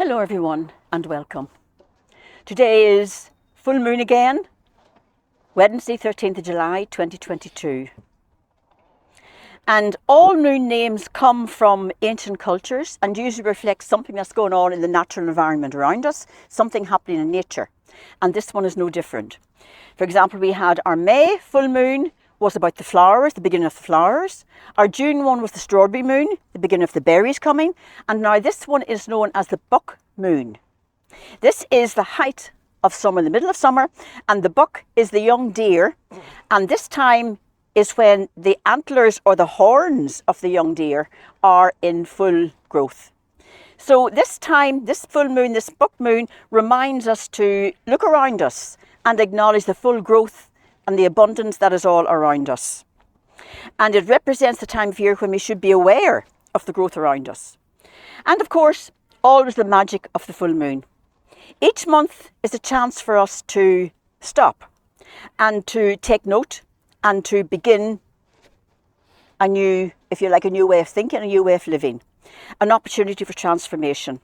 Hello everyone and welcome. Today is full moon again, Wednesday 13th of July 2022. And all moon names come from ancient cultures and usually reflect something that's going on in the natural environment around us, something happening in nature. And this one is no different. For example, we had our May full moon was about the flowers, the beginning of the flowers. Our June one was the strawberry moon, the beginning of the berries coming. And now this one is known as the buck moon. This is the height of summer, the middle of summer, and the buck is the young deer. And this time is when the antlers or the horns of the young deer are in full growth. So this time, this full moon, this buck moon, reminds us to look around us and acknowledge the full growth and the abundance that is all around us. And it represents the time of year when we should be aware of the growth around us. And of course, always the magic of the full moon. Each month is a chance for us to stop and to take note and to begin a new, if you like, a new way of thinking, a new way of living, an opportunity for transformation.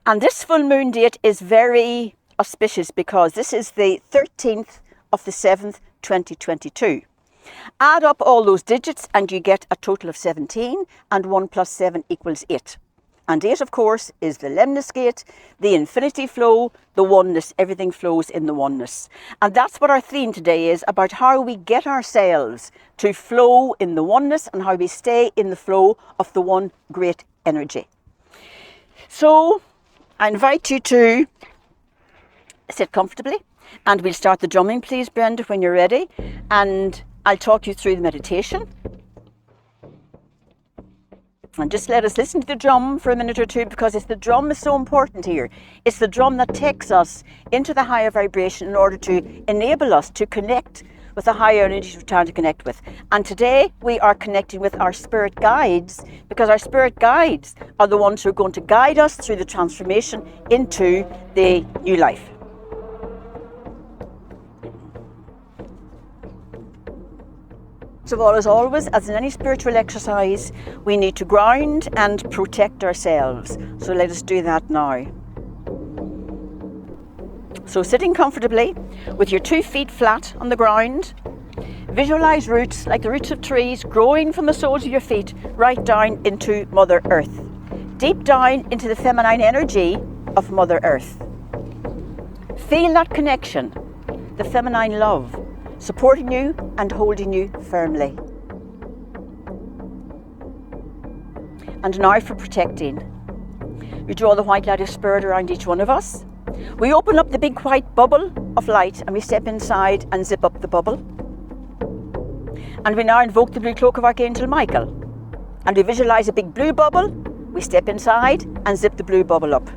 And this full moon date is very auspicious because this is the 13th of the 7th, 2022. Add up all those digits and you get a total of 17, and 1 plus 7 equals 8. And 8, of course, is the lemnis gate, the infinity flow, the oneness. Everything flows in the oneness. And that's what our theme today is, about how we get ourselves to flow in the oneness and how we stay in the flow of the one great energy. So I invite you to sit comfortably, and we'll start the drumming, please, Brenda, when you're ready. And I'll talk you through the meditation. And just let us listen to the drum for a minute or two, because it's the drum is so important here. It's the drum that takes us into the higher vibration in order to enable us to connect with the higher energy we're trying to connect with. And today we are connecting with our spirit guides, because our spirit guides are the ones who are going to guide us through the transformation into the new life. First of all, as always, as in any spiritual exercise, we need to ground and protect ourselves. So let us do that now. So sitting comfortably with your 2 feet flat on the ground, visualize roots like the roots of trees growing from the soles of your feet right down into Mother Earth, deep down into the feminine energy of Mother Earth. Feel that connection, the feminine love, supporting you and holding you firmly. And now for protecting. We draw the white light of spirit around each one of us. We open up the big white bubble of light and we step inside and zip up the bubble. And we now invoke the blue cloak of Archangel Michael. And we visualize a big blue bubble. We step inside and zip the blue bubble up.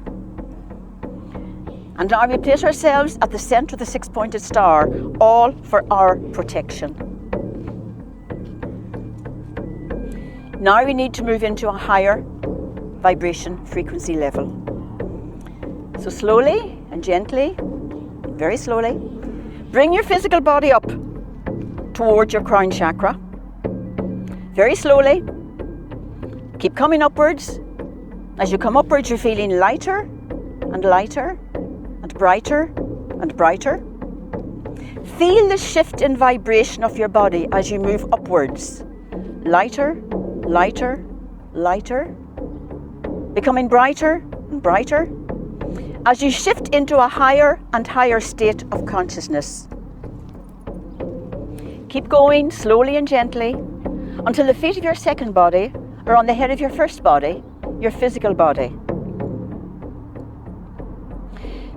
And now we place ourselves at the centre of the 6-pointed star, all for our protection. Now we need to move into a higher vibration frequency level. So slowly and gently, very slowly, bring your physical body up towards your crown chakra. Very slowly. Keep coming upwards. As you come upwards, you're feeling lighter and lighter and brighter and brighter. Feel the shift in vibration of your body as you move upwards. Lighter, lighter, lighter. Becoming brighter and brighter as you shift into a higher and higher state of consciousness. Keep going slowly and gently until the feet of your second body are on the head of your first body, your physical body.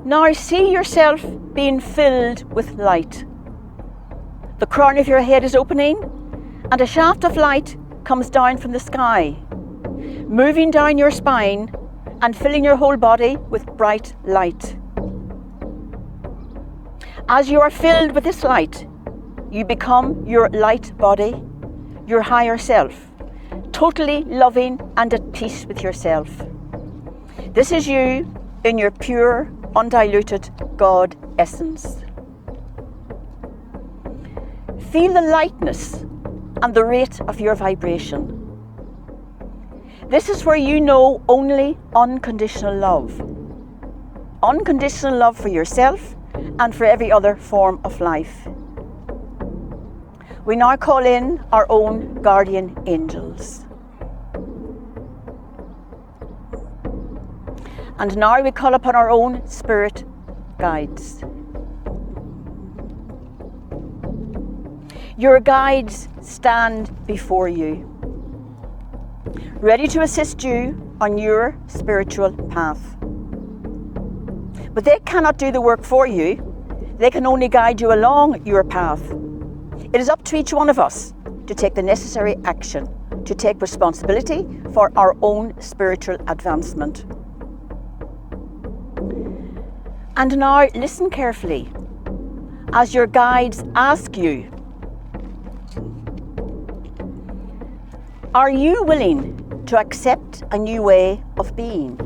Now see yourself being filled with light. The crown of your head is opening and a shaft of light comes down from the sky, moving down your spine and filling your whole body with bright light. As you are filled with this light, you become your light body, your higher self, totally loving and at peace with yourself. This is you in your pure, undiluted God essence. Feel the lightness and the rate of your vibration. This is where you know only unconditional love. unconditional love for yourself and for every other form of life. We now call in our own guardian angels. And now we call upon our own spirit guides. Your guides stand before you, ready to assist you on your spiritual path. But they cannot do the work for you. They can only guide you along your path. It is up to each one of us to take the necessary action, to take responsibility for our own spiritual advancement. And now listen carefully as your guides ask you, are you willing to accept a new way of being?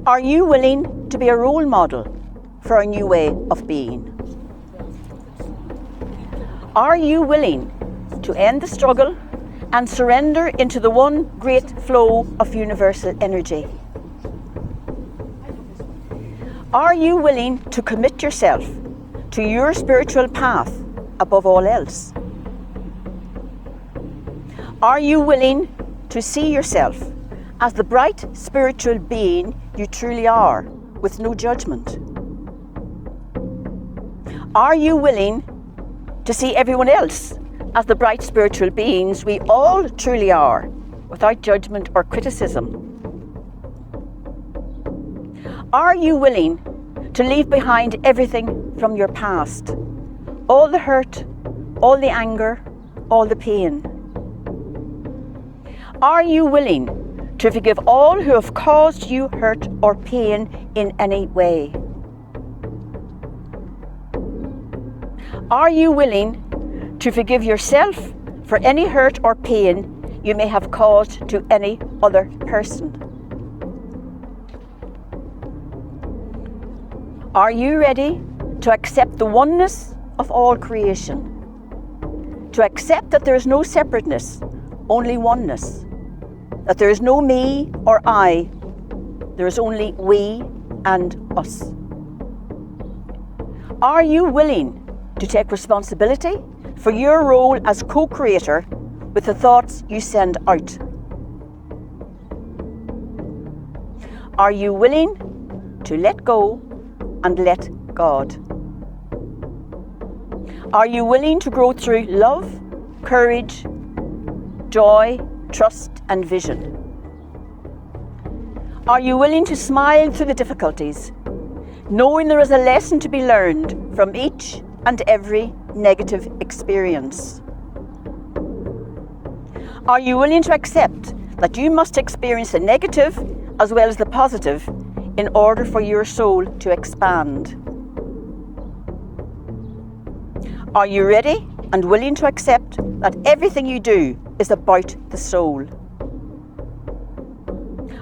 Are you willing to be a role model for a new way of being? Are you willing to end the struggle and surrender into the one great flow of universal energy? Are you willing to commit yourself to your spiritual path above all else? Are you willing to see yourself as the bright spiritual being you truly are, with no judgment? Are you willing to see everyone else as the bright spiritual beings we all truly are, without judgment or criticism? Are you willing to leave behind everything from your past? All the hurt, all the anger, all the pain? Are you willing to forgive all who have caused you hurt or pain in any way? Are you willing to forgive yourself for any hurt or pain you may have caused to any other person? Are you ready to accept the oneness of all creation? To accept that there is no separateness, only oneness. That there is no me or I, there is only we and us. Are you willing to take responsibility for your role as co-creator with the thoughts you send out? Are you willing to let go and let God? Are you willing to grow through love, courage, joy, trust and vision? Are you willing to smile through the difficulties, knowing there is a lesson to be learned from each and every negative experience? Are you willing to accept that you must experience the negative as well as the positive in order for your soul to expand? Are you ready and willing to accept that everything you do is about the soul?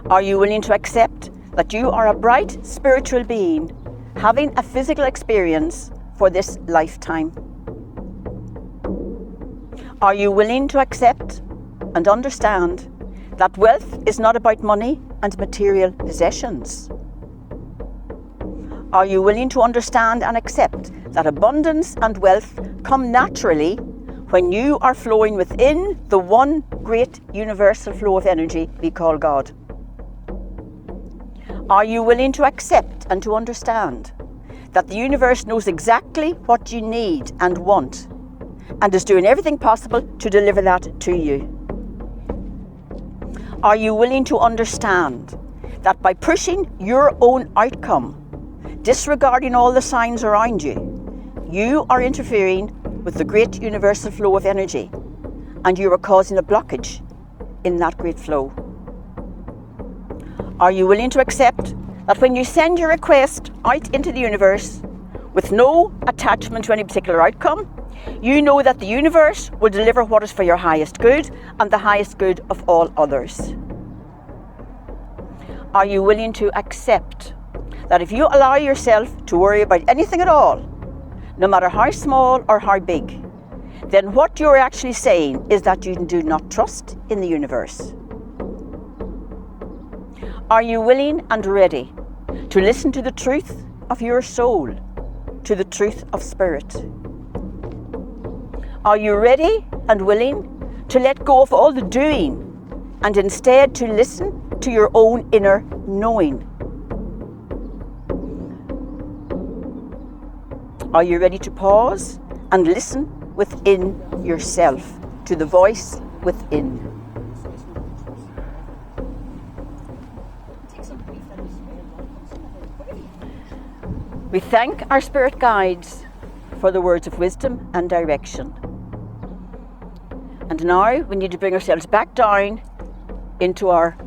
Are you willing to accept that you are a bright spiritual being having a physical experience for this lifetime? Are you willing to accept and understand that wealth is not about money and material possessions? Are you willing to understand and accept that abundance and wealth come naturally when you are flowing within the one great universal flow of energy we call God? Are you willing to accept and to understand that the universe knows exactly what you need and want and is doing everything possible to deliver that to you? Are you willing to understand that by pushing your own outcome, disregarding all the signs around you, you are interfering with the great universal flow of energy and you are causing a blockage in that great flow? Are you willing to accept that when you send your request out into the universe with no attachment to any particular outcome, you know that the universe will deliver what is for your highest good and the highest good of all others? Are you willing to accept that if you allow yourself to worry about anything at all, no matter how small or how big, then what you're actually saying is that you do not trust in the universe? Are you willing and ready to listen to the truth of your soul, to the truth of spirit? Are you ready and willing to let go of all the doing and instead to listen to your own inner knowing? Are you ready to pause and listen within yourself, to the voice within? We thank our spirit guides for the words of wisdom and direction. And now we need to bring ourselves back down into our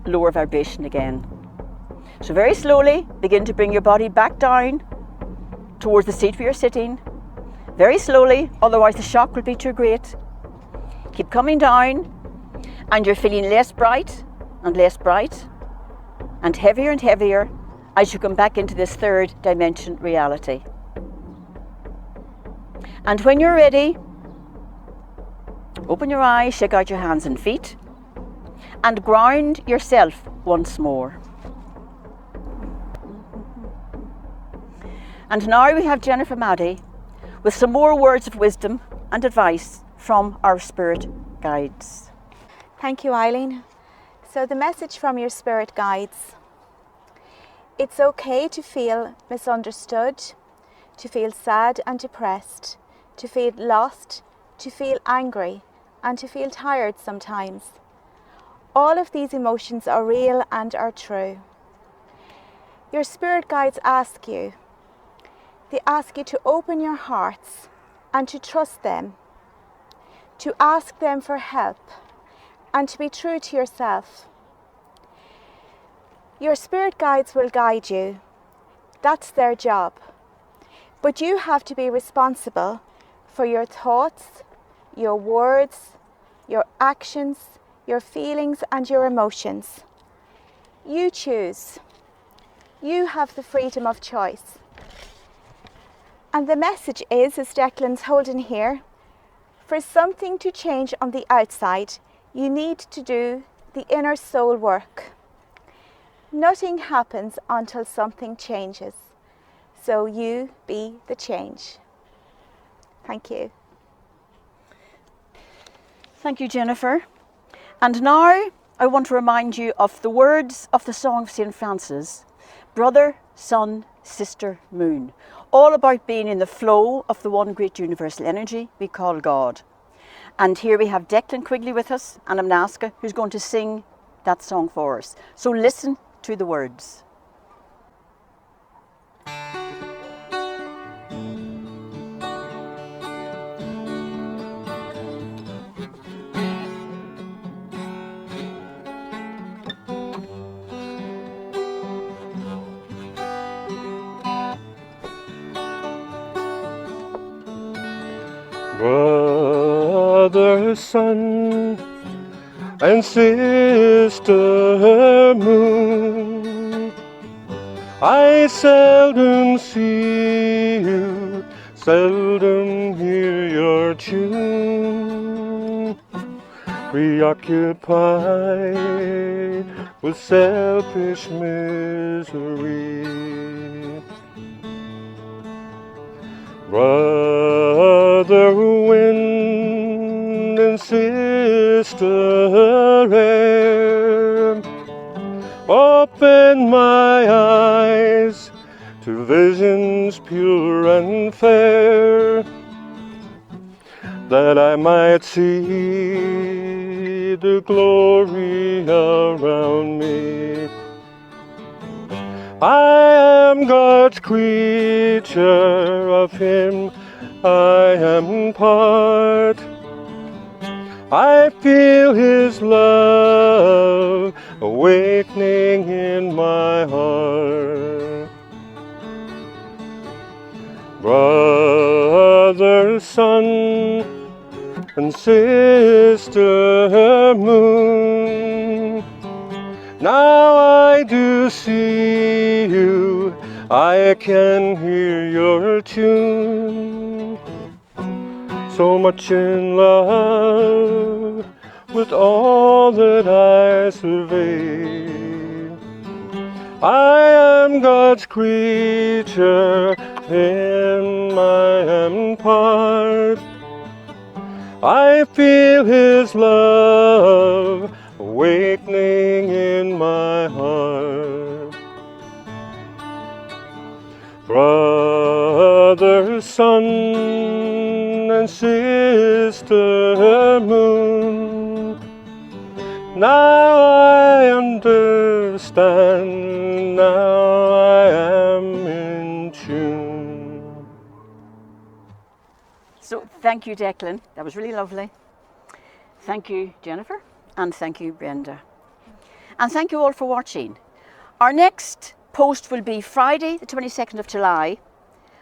lower vibration again. So very slowly begin to bring your body back down towards the seat where you're sitting. Very slowly, otherwise the shock will be too great. Keep coming down, and you're feeling less bright and heavier as you come back into this third dimension reality. And when you're ready, open your eyes, shake out your hands and feet, and ground yourself once more. And now we have Jennifer Maddy with some more words of wisdom and advice from our spirit guides. Thank you, Eileen. So the message from your spirit guides: it's okay to feel misunderstood, to feel sad and depressed, to feel lost, to feel angry, and to feel tired sometimes. All of these emotions are real and are true. Your spirit guides ask you to open your hearts and to trust them, to ask them for help, and to be true to yourself. Your spirit guides will guide you. That's their job. But you have to be responsible for your thoughts, your words, your actions, your feelings, and your emotions. You choose. You have the freedom of choice. And the message is, as Declan's holding here, for something to change on the outside, you need to do the inner soul work. Nothing happens until something changes. So you be the change. Thank you. Thank you, Jennifer. And now I want to remind you of the words of the song of St. Francis, Brother, Sun, Sister, Moon, all about being in the flow of the one great universal energy we call God. And here we have Declan Quigley with us and Amnaska, who's going to sing that song for us. So listen to the words. Brother, sun, and sister, moon, I seldom see you, seldom hear your tune. Preoccupied with selfish misery. Brother wind and sister air, open my eyes to visions pure and fair, that I might see the glory around me. I am God's creature, of Him I am part. I feel His love awakening in my heart. Brother, sun, and sister, moon, now I do see you, I can hear your tune. So much in love with all that I survey. I am God's creature, in my part. I feel His love awakening in my heart. Brother sun and sister moon, now I understand, now I am in tune. So thank you, Declan. That was really lovely. Thank you, Jennifer. And thank you, Brenda. And thank you all for watching. Our next post will be Friday, the 22nd of July,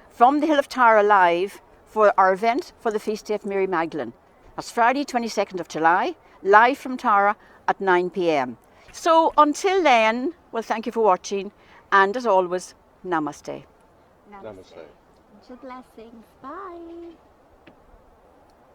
from the Hill of Tara live for our event for the Feast Day of Mary Magdalene. That's Friday, 22nd of July, live from Tara at 9 p.m. So until then, well, thank you for watching. And as always, namaste. Namaste. Blessings. Bye.